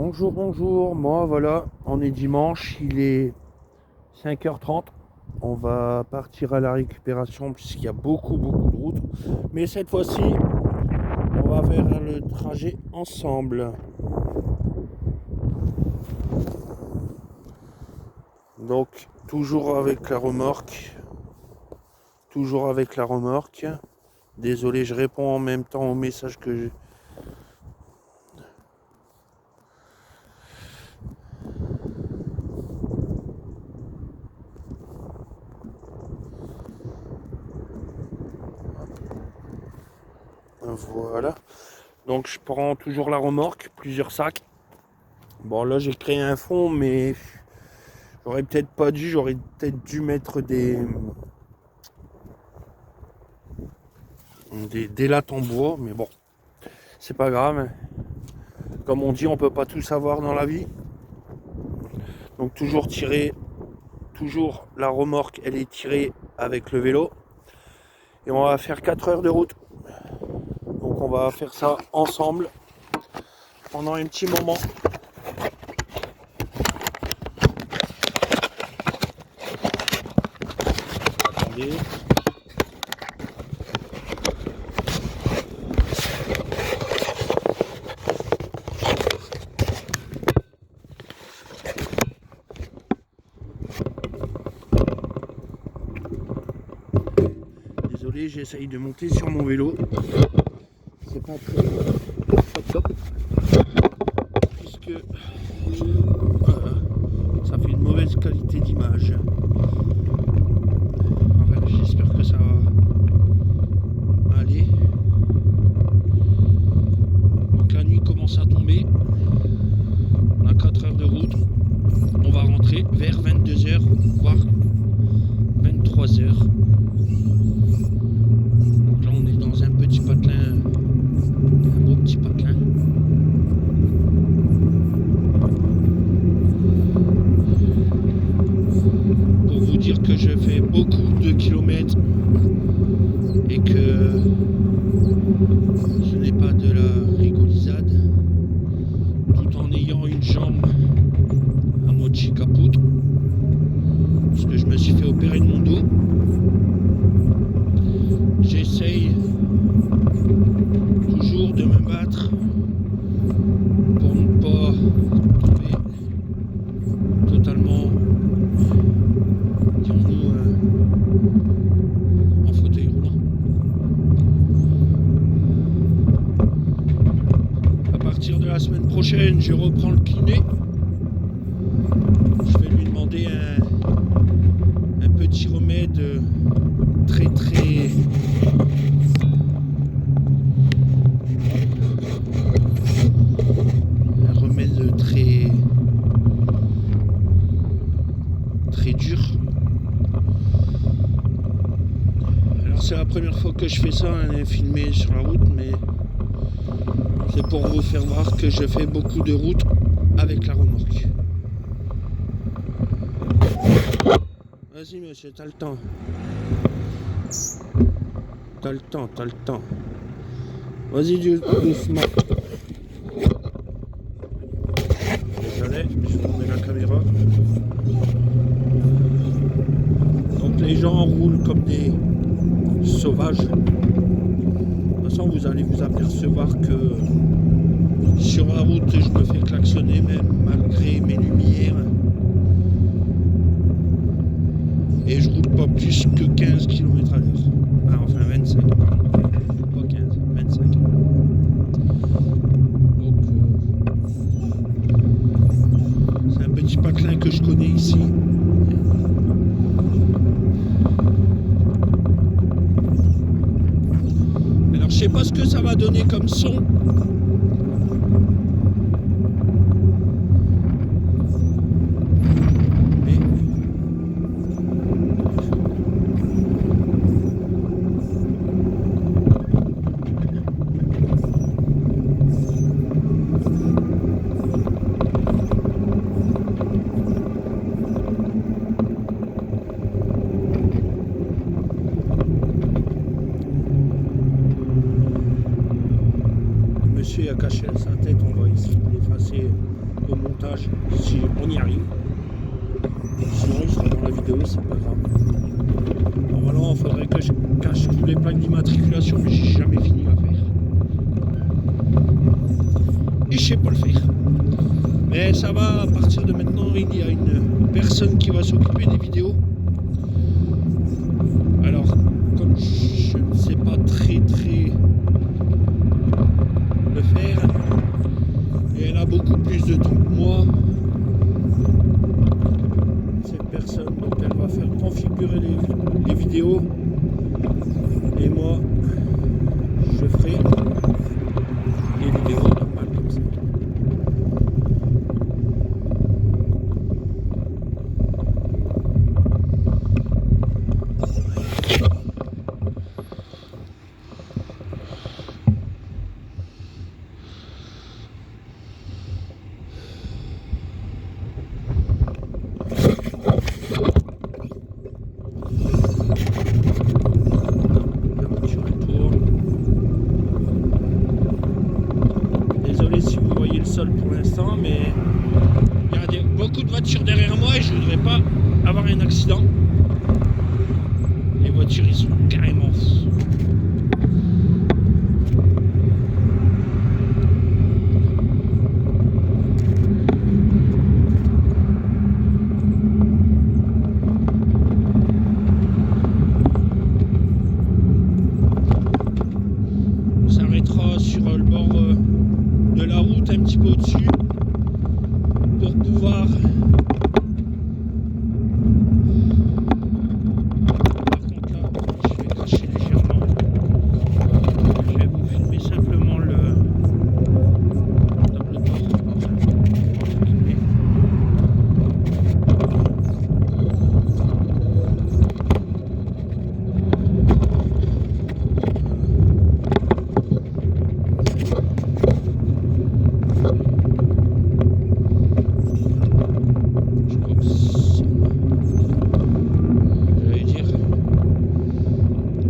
Bonjour, bonjour, moi voilà, on est dimanche, il est 5h30, on va partir à la récupération puisqu'il y a beaucoup de routes, mais cette fois-ci, on va faire le trajet ensemble. Donc, toujours avec la remorque. Désolé, je réponds en même temps au message que j'ai. Voilà. Donc je prends toujours la remorque, plusieurs sacs. Bon là j'ai créé un fond, mais j'aurais peut-être dû mettre des lattes en bois, mais bon, c'est pas grave. Comme on dit, on peut pas tout savoir dans la vie. Donc toujours la remorque, elle est tirée avec le vélo. Et on va faire 4 heures de route. Donc on va faire ça ensemble pendant un petit moment. Attendez. Désolé, j'essaye de monter sur mon vélo. C'est pas très top puisque ça fait une mauvaise qualité d'image. Enfin, j'espère que ça va aller. Donc la nuit commence à tomber. On a 4 heures de route. On va rentrer vers 22h, voire 23h. Donc là on est dans un petit patelin, un beau petit patelin. Pour vous dire que je fais beaucoup de kilomètres et que ce n'est pas de la rigolisade, tout en ayant une jambe à moitié capoute, parce que je me suis fait opérer de mon dos. J'essaye toujours de me battre pour ne pas tomber totalement, dirons-nous, en fauteuil roulant. À partir de la semaine prochaine, je reprends le kiné. Je vais lui demander un petit remède très dur. Alors c'est la première fois que je fais ça, filmé sur la route, mais c'est pour vous faire voir que je fais beaucoup de route avec la remorque. Vas-y monsieur, t'as le temps. T'as le temps. Vas-y doucement. Désolé, je vous mets la caméra. Donc les gens roulent comme des sauvages. De toute façon vous allez vous apercevoir que sur la route je me fais klaxonner même malgré mes lumières. Et je roule pas plus que 15 km/h. Ah, enfin 25, pardon. Pas 15, 25. Donc c'est un petit patelin que je connais ici. Alors je sais pas ce que ça va donner comme son. réglage, si on y arrive. Sinon il sera dans la vidéo, c'est pas grave. Normalement il faudrait que je cache tous les plaques d'immatriculation, mais j'ai jamais fini à faire. Et je sais pas le faire. Mais ça va, à partir de maintenant, il y a une personne qui va s'occuper des vidéos. Alors, comme je ne sais pas très le faire, et elle a beaucoup plus de temps que moi, cette personne, donc elle va faire configurer les vidéos, et moi, je ferai les vidéos normales comme ça. Pour l'instant, mais il y a beaucoup de voitures derrière moi et je voudrais pas avoir un accident. Les voitures, ils sont carrément fous. On s'arrêtera sur le bord de la route, un petit peu au-dessus, pour pouvoir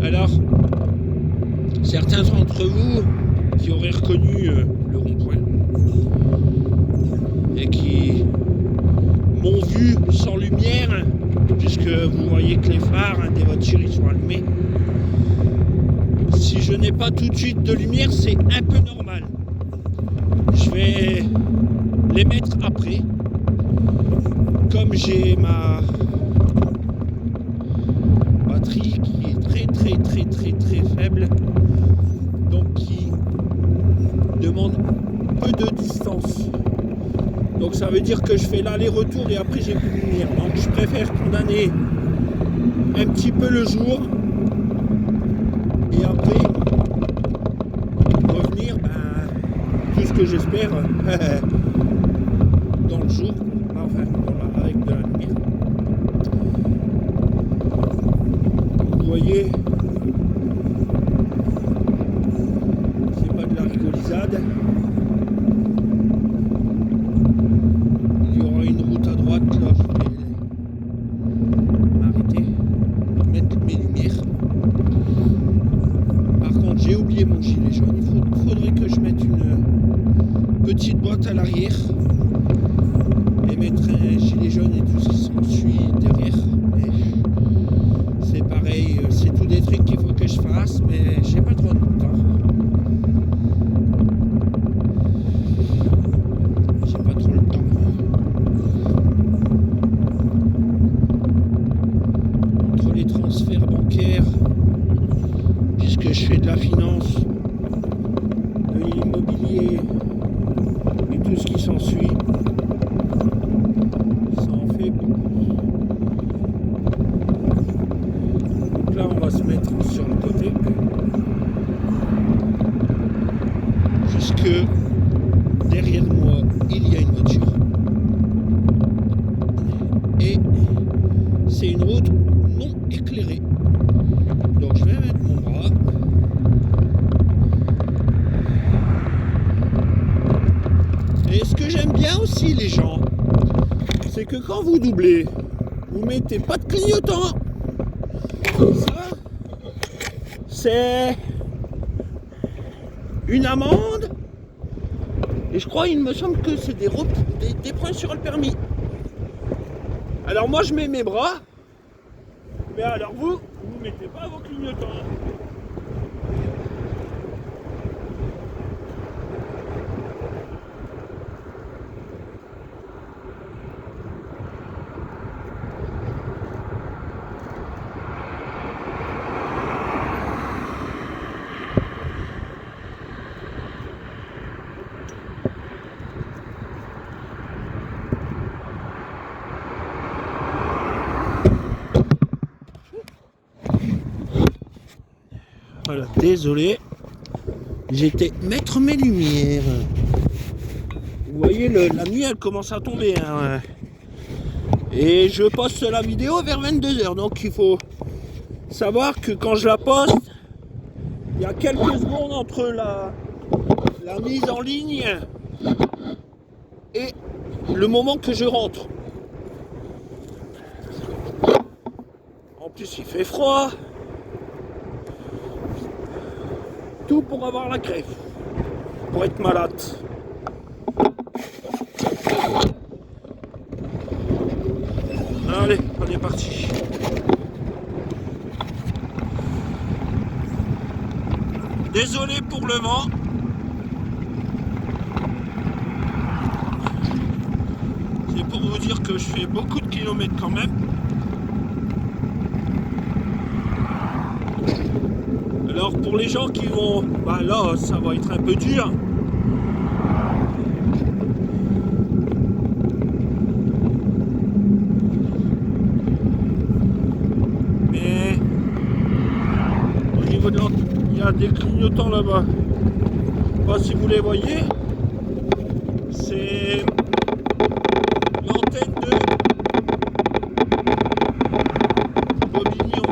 Alors, certains d'entre vous qui auraient reconnu le rond-point et qui m'ont vu sans lumière, puisque vous voyez que les phares des voitures ils sont allumés. Si je n'ai pas tout de suite de lumière, c'est un peu normal. Je vais les mettre après. Comme j'ai ma batterie qui est très faible, donc qui demande peu de distance, donc ça veut dire que je fais l'aller-retour et après j'ai plus de lumière, donc je préfère condamner un petit peu le jour et après revenir tout ce que j'espère dans le jour, enfin avec de la lumière. Vous voyez, c'est pas de la rigolisade. Il y aura une route à droite là, je vais m'arrêter, mettre mes lumières. Par contre, j'ai oublié mon gilet jaune. Il faudrait que je mette une petite boîte à l'arrière et mettre un gilet jaune et tout ce qui s'ensuit derrière. Mais c'est pareil, c'est tout des trucs qu'il faut que je fasse, mais j'ai pas trop de temps. J'ai pas trop le temps. Entre les transferts bancaires, puisque je fais de la finance, de l'immobilier et tout ce qui s'ensuit, ça en fait beaucoup. Donc là, on va se mettre sur le côté, puisque derrière moi, il y a une voiture. Et c'est une route non éclairée. Donc je vais mettre mon bras. Et ce que j'aime bien aussi, les gens, c'est que quand vous doublez, vous mettez pas de clignotant. Ça, c'est une amende Et je crois, il me semble que c'est des points sur le permis. Alors moi je mets mes bras, mais alors vous mettez pas vos clignotants. Voilà, désolé, j'étais mettre mes lumières. Vous voyez, la nuit elle commence à tomber. Hein. Et je poste la vidéo vers 22h. Donc il faut savoir que quand je la poste, il y a quelques secondes entre la mise en ligne et le moment que je rentre. En plus il fait froid. Tout pour avoir la crève, pour être malade. Allez, on est parti. Désolé pour le vent. C'est pour vous dire que je fais beaucoup de kilomètres quand même. Alors pour les gens qui vont... Bah là, ça va être un peu dur. Mais au niveau de l'antenne, il y a des clignotants là-bas. Je sais pas si vous les voyez. C'est l'antenne de Bobignon.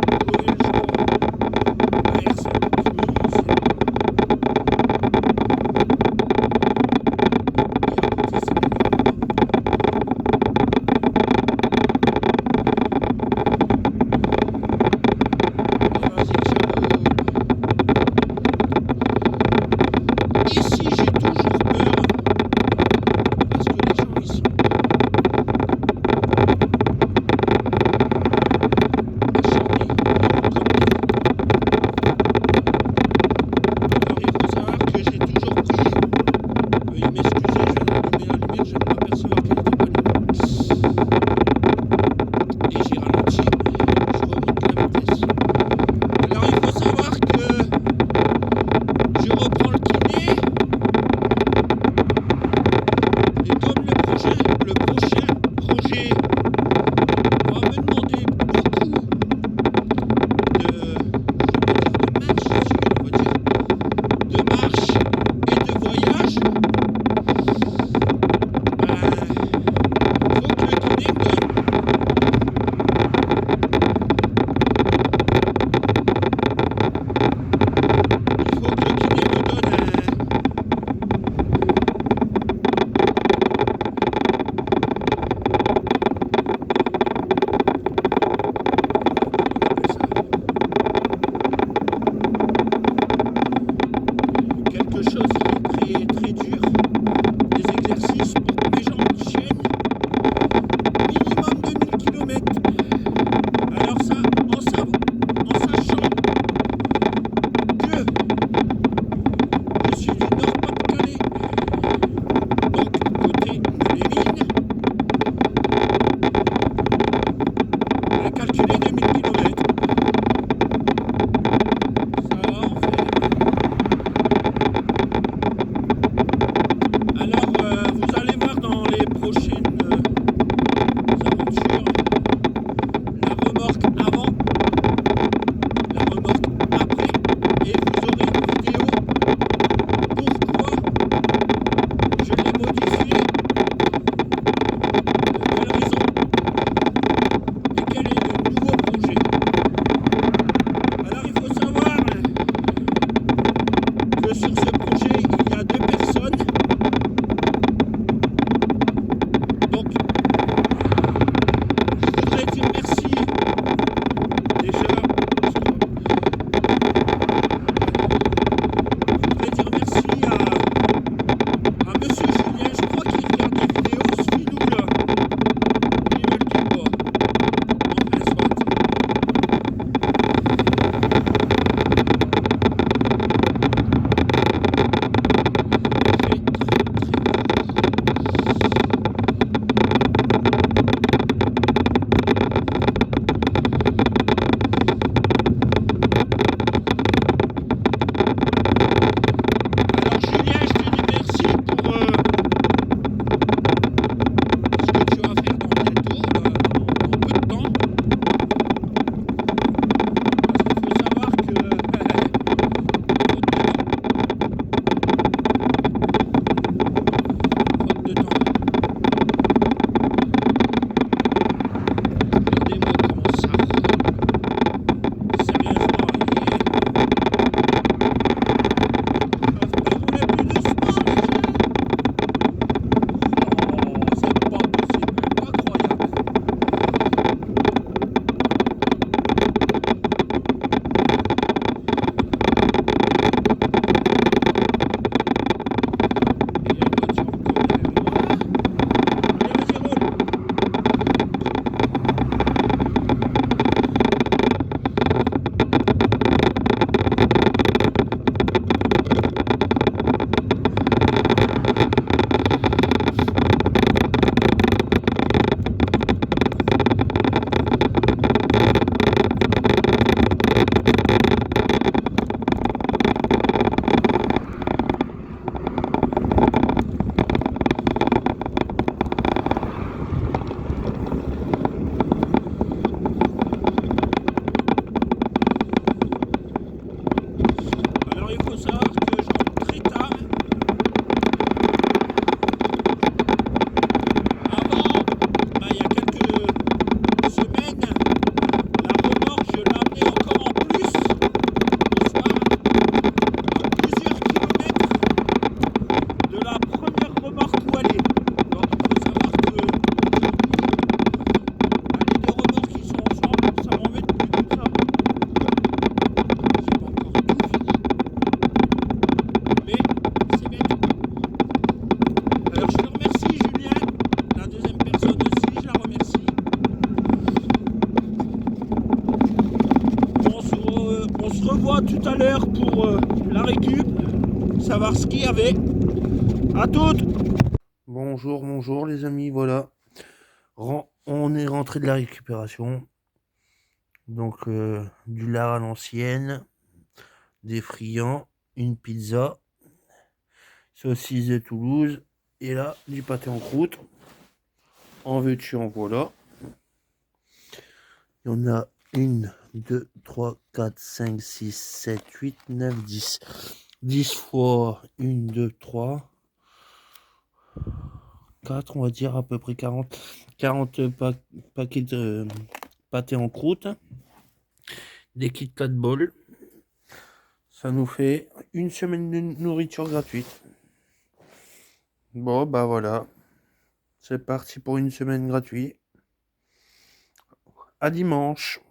Monsieur tout à l'heure pour la récup, savoir ce qu'il y avait. À toutes. Bonjour les amis, voilà. On est rentré de la récupération. Donc du lard à l'ancienne, des friands, une pizza, saucisse de Toulouse, et là du pâté en croûte. En veux-tu, en voilà. Il y en a 1, 2, 3, 4, 5, 6, 7, 8, 9, 10. 10 fois 1, 2, 3, 4, on va dire à peu près 40. 40 paquets de pâté en croûte. Des Kit Kat Ball. Ça nous fait une semaine de nourriture gratuite. Bon, bah voilà. C'est parti pour une semaine gratuite. À dimanche.